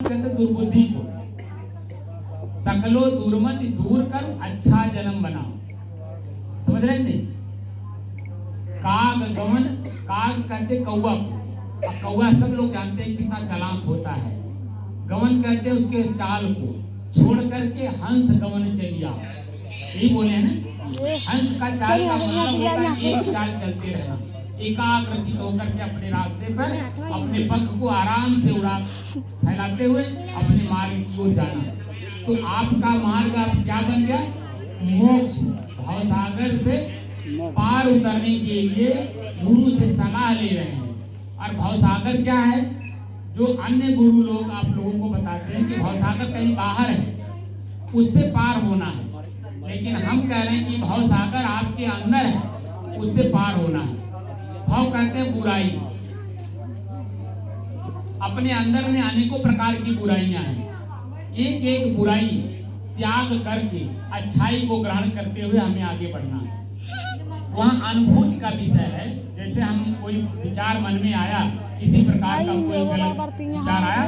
कहते दुर्बुद्धि को। सकलो दुर्मति दूर कर अच्छा जन्म बनाओ। समझ रहे नहीं? काग गमन, काग कहते कौवा को। कौवा सब लोग जानते हैं कितना चालाक होता है। गमन कहते उसके चाल को। छोड़ करके हंस गमन चलिया, यही बोले हैं ना। हंस का चाल का मतलब होता है एक चाल चलते रहना, एकाग्रचित होकर के अपने रास्ते पर अपने पंख को आराम से उड़ा फैलाते हुए अपने मार्ग की ओर जाना। तो आपका मार्ग आप क्या बन गया? मोक्ष, भवसागर से पार उतरने के लिए गुरु से सलाह ले रहे हैं। और भवसागर क्या है? जो अन्य गुरु लोग आप लोगों को बताते हैं कि भवसागर कहीं बाहर है, उससे पार होना है। लेकिन हम कह रहे हैं कि भवसागर आपके अंदर है, उससे पार होना है। भव कहते हैं बुराई। अपने अंदर में अनेकों प्रकार की बुराइयां हैं। एक एक बुराई त्याग करके अच्छाई को ग्रहण करते हुए हमें आगे बढ़ना है। वहाँ अनुभूति का विषय है। जैसे हम कोई विचार मन में आया, किसी प्रकार का कोई गलत विचार आया,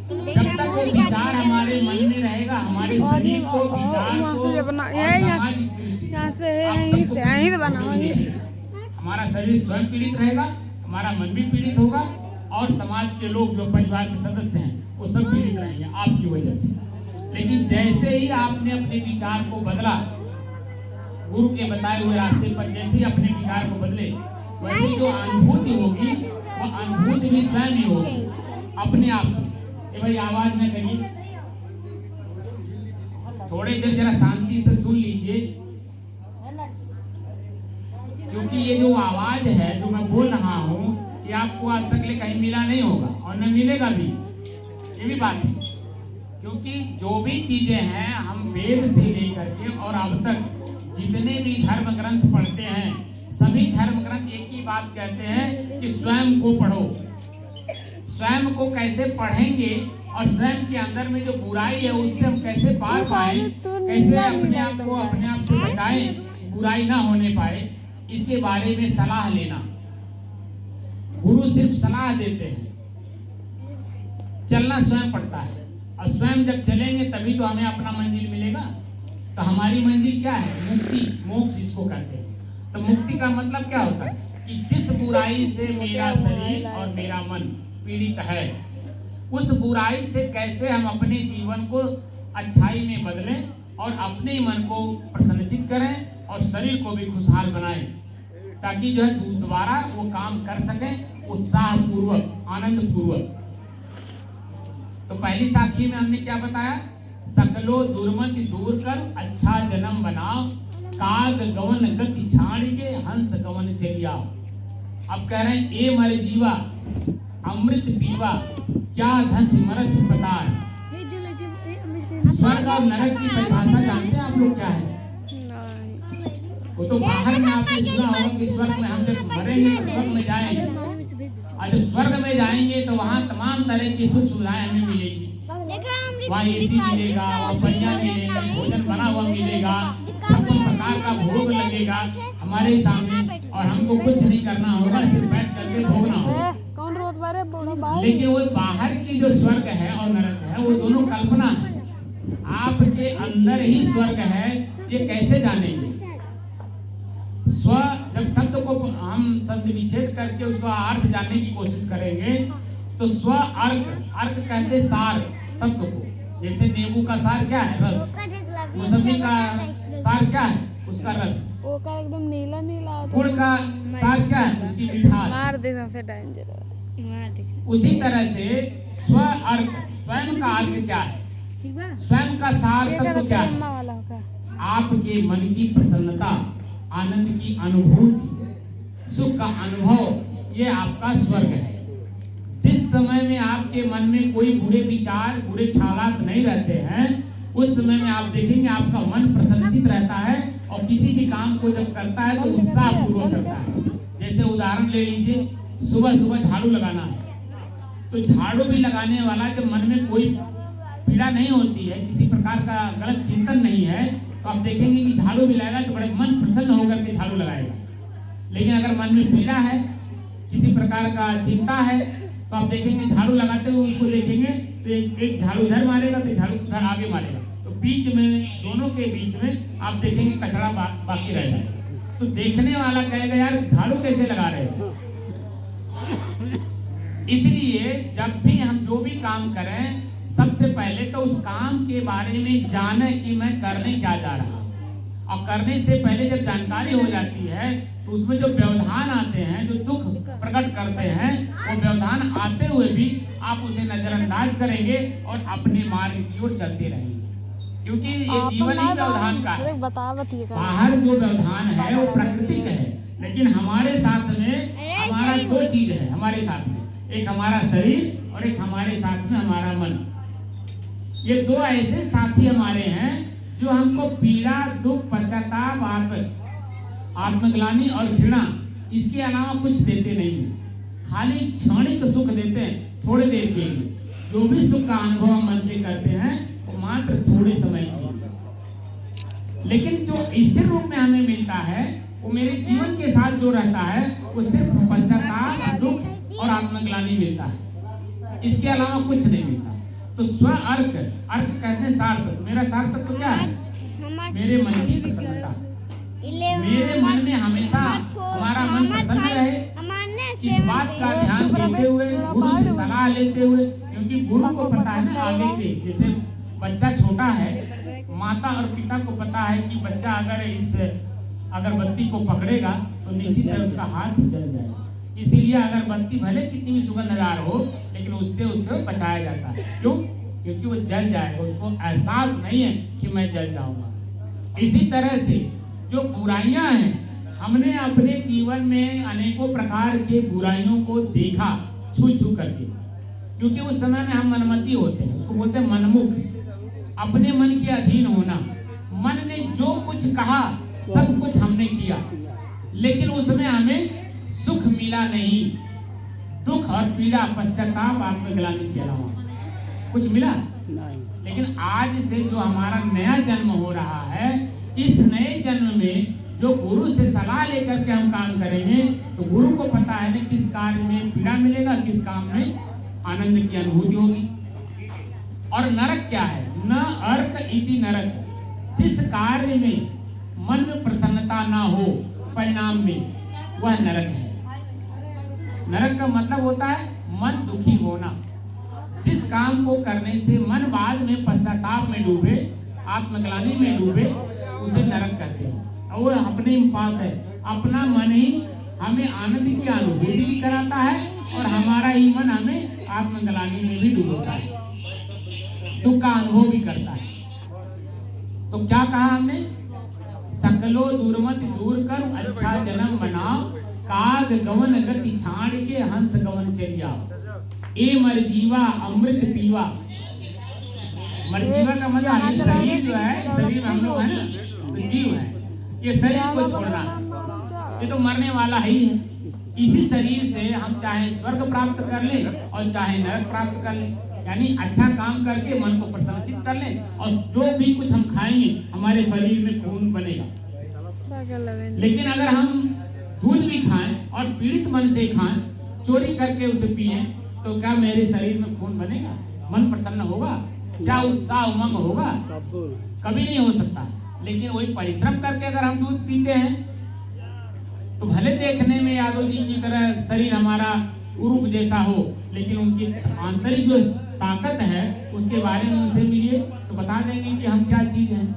जब तक वो विचार हमारे मन में रहेगा, हमारे शरीर को, विचार को, हमारा शरीर स्वयं पीड़ित रहेगा, हमारा मन भी पीड़ित होगा, और समाज के लोग जो परिवार के सदस्य हैं वो सब पीड़ित रहेंगे आपकी वजह से। लेकिन जैसे ही आपने अपने विचार को बदला, गुरु के बताए हुए रास्ते पर जैसे ही अपने विचार को बदले, वैसे जो अनुभूति होगी वो अनुभूति भी स्वयं ही होगी अपने आप। ये भाई आवाज में करिए, थोड़ी देर जरा शांति से सुन लीजिए, क्योंकि ये जो आवाज है जो मैं बोल रहा हूँ ये आपको आज तक ले कहीं मिला नहीं होगा और न मिलेगा भी। ये भी बात है, क्योंकि जो भी चीजें हैं हम वेद से लेकर के और अब तक जितने भी धर्म ग्रंथ पढ़ते हैं, सभी धर्म ग्रंथ एक ही बात कहते हैं कि स्वयं को पढ़ो। स्वयं को कैसे पढ़ेंगे और स्वयं के अंदर में जो बुराई है उससे हम कैसे पार पाए, कैसे अपने आप को अपने आप से बचाएं, बुराई ना होने पाए, इसके बारे में सलाह लेना। गुरु सिर्फ सलाह देते हैं, चलना स्वयं पड़ता है। और स्वयं जब चलेंगे तभी तो हमें अपना मंजिल मिलेगा। तो हमारी मंजिल क्या है? मुक्ति, मोक्ष इसको कहते हैं। तो मुक्ति का मतलब क्या होता है कि जिस बुराई से मेरा शरीर और मेरा मन पीड़ित है, उस बुराई से कैसे हम अपने जीवन को अच्छाई में बदलें और अपने मन को प्रसन्नचित करें और शरीर को भी खुशहाल बनाएं, ताकि जो है दोबारा वो काम कर सकें उत्साह पूर्वक, आनंद पूर्वक। तो पहली साखी में हमने क्या बताया? सकलो दुर्मति दूर कर अच्छा जन्म बनाओ, काग गवन गति छाड़ के हंस गवन चलिया। अब कह रहे हैं ए मर जीवा अमृत पीवा, क्या धस मरस पतार। स्वर्ग और नरक की परिभाषा जानते हैं आप लोग क्या है? वो तो बाहर में आपने सुना होगा कि स्वर्ग में हम जब मरेंगे तो स्वर्ग में जाएंगे, और जब स्वर्ग में जाएंगे तो वहाँ तमाम तरह की सुख सुविधाएं हमें मिलेगी। वहाँ एसी मिलेगा, वहाँ बढ़िया मिलेगा, भोजन बना हुआ मिलेगा, 56 प्रकार का भोग लगेगा हमारे सामने, और हमको कुछ नहीं करना होगा, सिर्फ बैठ करके भोगना होगा। लेकिन वो बाहर की जो स्वर्ग है और नरक है वो दोनों कल्पना है। आपके अंदर ही स्वर्ग है, ये कैसे जानेंगे? स्व जब शब्द को हम शब्द विच्छेद करके उसका अर्थ जानने की कोशिश करेंगे तो स्व अर्क, अर्क कहते सार, तत्व को। जैसे नींबू का सार क्या है? रस। मौसमी का सार क्या है? उसका रस। वो का एकदम नीला नीला। गुड़ का सार क्या है? उसकी मिठास। मार दे सबसे डेंजर। उसी तरह से स्व अर्क, स्वयं का अर्थ क्या है? स्वयं का सार तत्व क्या है? आपके मन की प्रसन्नता, आनंद की अनुभूति, सुख का अनुभव, ये आपका स्वर्ग है। जिस समय में आपके मन में कोई बुरे विचार, बुरे ख्यालात नहीं रहते हैं, उस समय में आप देखेंगे आपका मन प्रसन्नचित रहता है और किसी भी काम को जब करता है तो उत्साह पूर्वक करता है। जैसे उदाहरण ले लीजिए, सुबह सुबह झाड़ू लगाना है, तो झाड़ू भी लगाने वाला जब मन में कोई पीड़ा नहीं होती है, किसी प्रकार का गलत चिंतन नहीं है, तो आप देखेंगे कि झाड़ू भी लगाएगा तो बड़े मन प्रसन्न होकर के झाड़ू लगाएगा। लेकिन अगर मन में पीड़ा है, किसी प्रकार का चिंता है, तो आप देखेंगे झाड़ू लगाते हुए उसको देखेंगे तो एक झाड़ू इधर मारेगा तो झाड़ू उधर आगे मारेगा, तो बीच में दोनों के बीच में आप देखेंगे कचरा बाकी रह जाएगा। तो देखने वाला कहेगा यार झाड़ू कैसे लगा रहे हो। इसलिए जब भी हम जो भी काम करें सबसे पहले तो उस काम के बारे में जाने कि मैं करने क्या जा रहा हूं, और करने से पहले जब जानकारी हो जाती है तो उसमें जो व्यवधान आते हैं, जो दुख प्रकट करते हैं, वो व्यवधान आते हुए भी आप उसे नजरअंदाज करेंगे और अपने मार्ग की ओर चलते रहेंगे, क्योंकि ये जीवन ही व्यवधान का है। बाहर जो व्यवधान है वो प्राकृतिक है, लेकिन हमारे साथ में हमारा दो चीज है हमारे साथ में, एक हमारा शरीर और एक हमारे साथ में हमारा मन। ये दो ऐसे साथी हमारे हैं जो हमको पीड़ा, दुख, पश्चाताप, आत्मग्लानि और घृणा इसके अलावा कुछ देते नहीं है। खाली क्षणिक सुख देते हैं, थोड़े देर के लिए। जो भी सुख का अनुभव हम मन से करते हैं वो मात्र थोड़े समय के लिए, लेकिन जो स्थिर रूप में हमें मिलता है वो मेरे जीवन के साथ जो रहता है वो सिर्फ पश्चाताप, दुख और आत्मग्लानि मिलता है, इसके अलावा कुछ नहीं मिलता। तो स्व अर्थ, अर्थ कहते हैं सार्थक। मेरा सार्थक तो क्या है? मेरे मन की प्रसन्नता। मेरे मन में हमेशा हमारा मन प्रसन्न रहे, इस बात का ध्यान देते हुए, गुरु से सलाह लेते हुए, क्योंकि गुरु को पता है ना आगे के, जैसे बच्चा छोटा है, माता और पिता को पता है कि बच्चा अगर इस अगरबत्ती को पकड़ेगा तो निश्चित है उसका हाथ जल जाएगा। इसीलिए अगरबत्ती भले कितनी भी सुगंधदार हो, लेकिन उससे बचाया जाता है। क्यों? क्योंकि वो जल जाएगा, उसको एहसास नहीं है कि मैं जल जाऊंगा। इसी तरह से जो बुराइयां हैं, हमने अपने जीवन में अनेकों प्रकार के बुराइयों को देखा छू छू करके, क्योंकि उस समय में हम मनमती होते हैं, उसको बोलते हैं मनमुख, अपने मन के अधीन होना। मन ने जो कुछ कहा सब कुछ हमने किया, लेकिन उसमें हमें सुख मिला नहीं। दुख और पीड़ा, पश्चाताप, आत्मग्लानि के अलावा कुछ मिला नहीं। लेकिन आज से जो हमारा नया जन्म हो रहा है, इस नए जन्म में जो गुरु से सलाह लेकर के हम काम करेंगे, तो गुरु को पता है ना किस कार्य में पीड़ा मिलेगा, किस काम में आनंद की अनुभूति होगी। और नरक क्या है? न अर्क इति नरक। जिस कार्य में मन में प्रसन्नता ना हो परिणाम में, वह नरक है। नरक का मतलब होता है मन दुखी होना। जिस काम को करने से मन बाद में पश्चाताप में डूबे, आत्मग्लानि में डूबे, उसे नरक कहते हैं। और वो अपने पास है, अपना मन ही हमें आनंद की अनुभूति भी कराता है और हमारा ही मन हमें आत्मग्लानि में भी डूबता है, दुख का अनुभव भी करता है। तो क्या कहा हमने? सकलो दुर्मत दूर कर अच्छा जन्म बनाओ, काग गवन गति छाड़ के हंस गवन चलिया, ए मरजीवा अमृत पीवा। मरजीवा का मतलब ये शरीर जो है, शरीर हम लोग है ना, तो जीव है, ये शरीर को छोड़ना, ये तो मरने वाला ही है। इसी शरीर से हम चाहे स्वर्ग प्राप्त कर ले और चाहे नरक प्राप्त कर ले, यानी अच्छा काम करके मन को प्रसन्नचित कर ले, और जो भी कुछ हम खाएंगे हमारे शरीर में खून बनेगा। लेकिन अगर हम दूध भी खाएं और पीड़ित मन से खाएं, चोरी करके उसे पिए, तो क्या मेरे शरीर में खून बनेगा? मन प्रसन्न होगा? क्या उत्साह उमंग होगा? कभी नहीं हो सकता। लेकिन वही परिश्रम करके अगर हम दूध पीते हैं, तो भले देखने में यादव जी की तरह शरीर हमारा उरूप जैसा हो, लेकिन उनकी आंतरिक जो ताकत है उसके बारे में उनसे मिलिए तो बता देंगे कि हम क्या चीज हैं।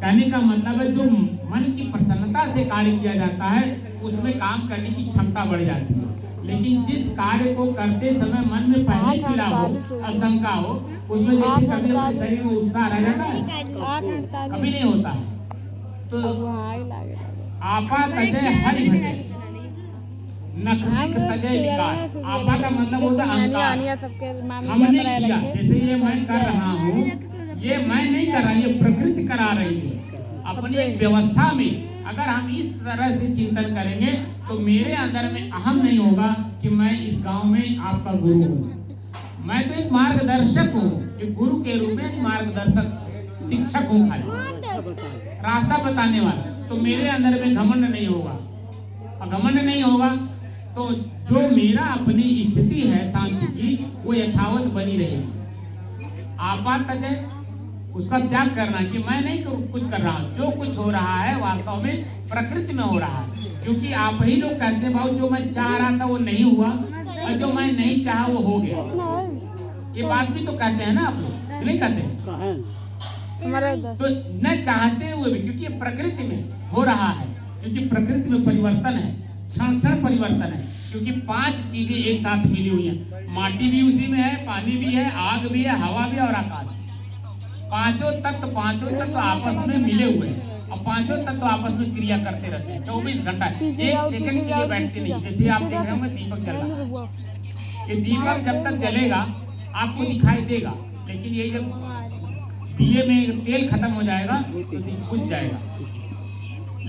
कहने का मतलब है जो मन की प्रसन्नता से कार्य किया जाता है उसमें काम करने की क्षमता बढ़ जाती है। लेकिन जिस कार्य को करते समय मन में पहले पीड़ा हो, आशंका हो, उसमें देखिए कभी अपने शरीर में उत्साह रह जाता है? कभी नहीं होता है। तो आपा तजय हरि भजय, नखसिक तजय विकार। आपा का मतलब होता है अहंकार। हमने किया, जैसे ये मैं कर रहा हूँ, ये मैं नहीं कर रहा, ये प्रकृति करा रही है। अपनी एक व्यवस्था में अगर हम इस तरह से चिंतन करेंगे तो मेरे अंदर में अहम नहीं होगा कि मैं इस गांव में आपका गुरु हूँ। मैं तो एक मार्गदर्शक हूँ, एक गुरु के रूप में मार्गदर्शक शिक्षक हूँ, खाली रास्ता बताने वाला। तो मेरे अंदर में घमंड नहीं होगा, और घमंड नहीं होगा तो जो मेरा अपनी स्थिति है शांति की वो यथावत बनी रहेगी। आपात है उसका त्याग करना कि मैं नहीं कुछ कर रहा हूँ, जो कुछ हो रहा है वास्तव में प्रकृति में हो रहा है, क्योंकि आप ही लोग कहते हैं भाव जो मैं चाह रहा था वो नहीं हुआ और जो मैं नहीं चाहा वो हो गया। ये बात भी तो कहते हैं ना आप लोग, नहीं कहते तो न चाहते हुए भी, क्योंकि ये प्रकृति में हो रहा है, क्योंकि प्रकृति में परिवर्तन है, क्षण क्षण परिवर्तन है, क्योंकि 5 चीजें एक साथ मिली हुई हैं। माटी भी उसी में है, पानी भी है, आग भी है, हवा भी है और आकाश। पांचों तत्व आपस में मिले हुए हैं और पांचों तत्व आपस में क्रिया करते रहते हैं 24 घंटा। 1 सेकंड के लिए बैठते नहीं। जैसे आप देख रहे होंगे दीपक जल रहा है, ये दीपक जब तक जलेगा आपको दिखाई देगा, लेकिन ये जब दिए में तेल खत्म हो जाएगा तो बुझ जाएगा।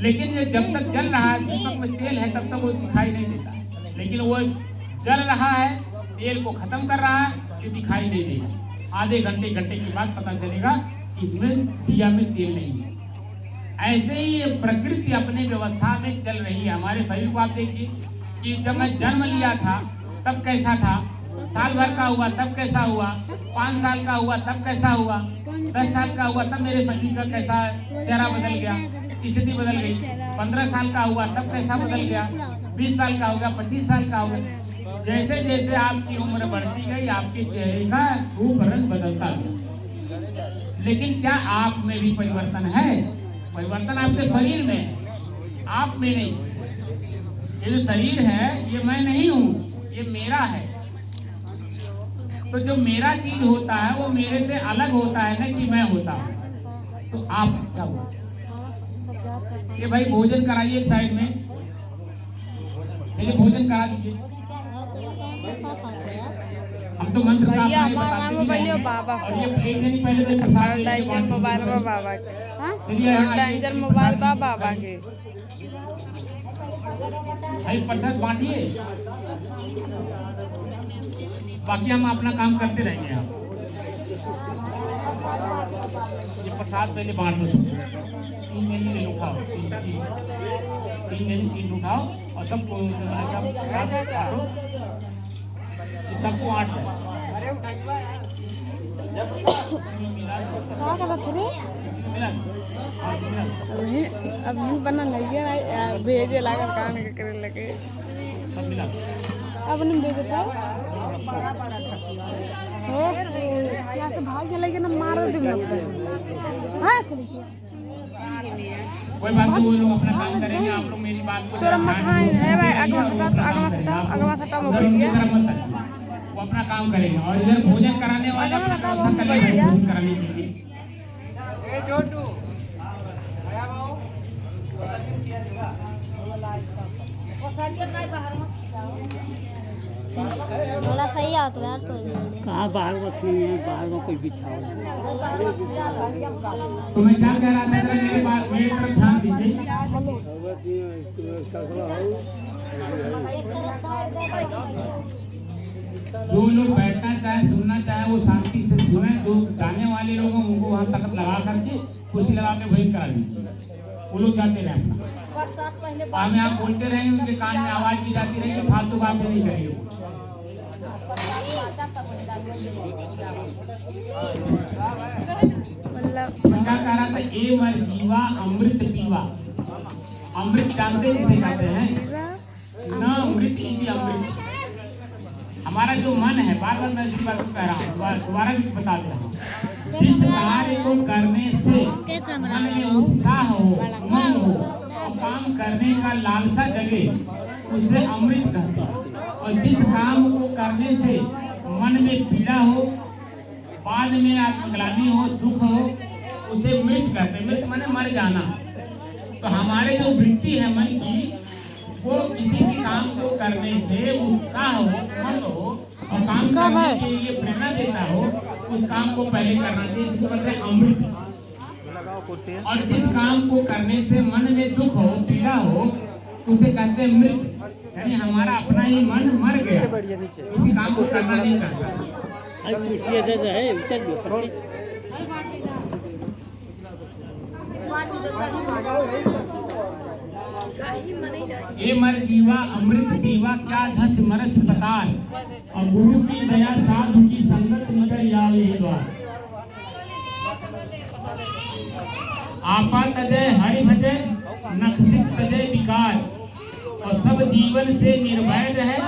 लेकिन ये जब तक जल रहा है, दीपक में तेल है, तब तक वो दिखाई नहीं देता। लेकिन वो जल रहा है, तेल को खत्म कर रहा है, ये दिखाई नहीं देगा। आधे घंटे के बाद पता चलेगा इसमें दिया में तेल नहीं है। ऐसे ही ये प्रकृति अपने व्यवस्था में चल रही है। हमारे शरीर को आप देखिए कि जब मैं जन्म लिया था तब कैसा था, साल भर का हुआ तब कैसा हुआ, 5 साल का हुआ तब कैसा हुआ, 10 साल का हुआ तब मेरे शरीर का कैसा चेहरा बदल गया, स्थिति बदल गई। 15 साल का हुआ तब कैसा बदल गया, 20 साल का हो गया, 25 साल का हो गया। जैसे जैसे आपकी उम्र बढ़ती गई आपके चेहरे का रूप रंग बदलता गया। लेकिन क्या आप में भी परिवर्तन है? परिवर्तन आपके शरीर में है, आप में नहीं। ये जो शरीर है ये मैं नहीं हूँ, ये मेरा है। तो जो मेरा चीज होता है वो मेरे से अलग होता है ना कि मैं होता हूँ। तो आप क्या हो? ये भाई भोजन कराइए एक साइड में, ये भोजन करा दीजिए। हम तो मंत्र का भैया हमारा मोबाइल बाबा और ये एक दिन पहले तो प्रसाद डेंजर मोबाइल में बाबा के डेंजर मोबाइल बा बाबा के भाई प्रसाद बांटिए, बाकी हम अपना काम करते रहेंगे। आप ये प्रसाद पहले बांट लो, 3 ले लो, खाओ 3 उठाओ और सबको सबको 8 अब बना लगे भेजे लागल कान के करे लगे अब नहीं भेजता हो क्या तो भाग लगे ना मार दे हां कोई बात नहीं, वो लोग अपना काम करेंगे, आप लोग मेरी बात को तोरा मखान है भाई अगवा खत्म हो गई है, वो अपना काम करेंगे। और इधर भोजन कराने वाले भोजन कराने के लिए सही आ तो यार कहाँ बाहर रखनी है, बाहर में कोई बिछा तो मैं क्या कह रहा था, मेरे बात मेरी तरफ ध्यान दीजिए। जो लोग बैठना चाहे सुनना चाहे वो शांति से सुने। जो जाने वाले लोग हैं उनको वहाँ तख्त लगा करके कुर्सी लगा के वही करा दीजिए, वो लोग जाते रहे अपना। हमें आप बोलते रहेंगे, उनके कान में आवाज भी जाती रहेगी, फालतू बात नहीं करेंगे। क्या कह रहा था, ए मर जीवा अमृत पीवा। अमृत जानते जिसे कहते हैं न, अमृत इति अमृत। हमारा जो मन है, बार बार मैं इसी बात को कह रहा हूँ, दोबारा भी बता दे रहा हूँ, जिस कार्य को करने से मन में उत्साह हो, मन हो और काम करने का लालसा जगे उसे अमृत कहते हैं। और जिस काम को करने से मन में पीड़ा हो, बाद में आत्मग्लानि हो, दुख हो, उसे मृत कहते हैं। मृत माने मर जाना। तो हमारे जो वृत्ति है मन की, वो किसी भी काम को करने से उत्साह हो, मन हो और काम करने के लिए प्रेरणा देता हो, उस काम को पहले करना चाहिए। इसको कहते हैं अमृत। और जिस काम को करने से मन में दुख हो, पीड़ा हो, उसे कहते हैं मृत। यानी हमारा अपना ही मन मर गया, किसी काम को करना नहीं चाहता। ये मर जीवा अमृत पीवा क्या धस मरस पताल, और गुरु की दया साधु की संगत निकर यावे द्वार। आपा तजय हरि भजय नखसिक तजय विकार, और सब जीवन से निर्भय रहे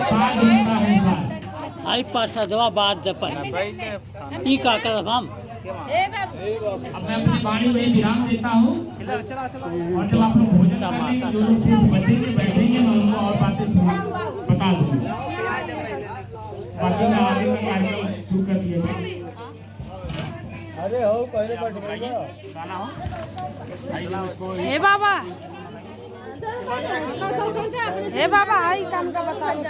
साध होता है साथ। आई पार्षदवा बात जपन ई का कर हम अब मैं अपनी वाणी में विराम देता हूँ, और जब आप लोग भोजन करेंगे जो लोग शेष बचेंगे बैठेंगे मैं उनको और बातें बता दूंगा। बाकी मैं आगे का कार्यक्रम शुरू कर दिया। अरे हो पहले गाना हो हे बाबा, हे बाबा, आई काम का बताइए।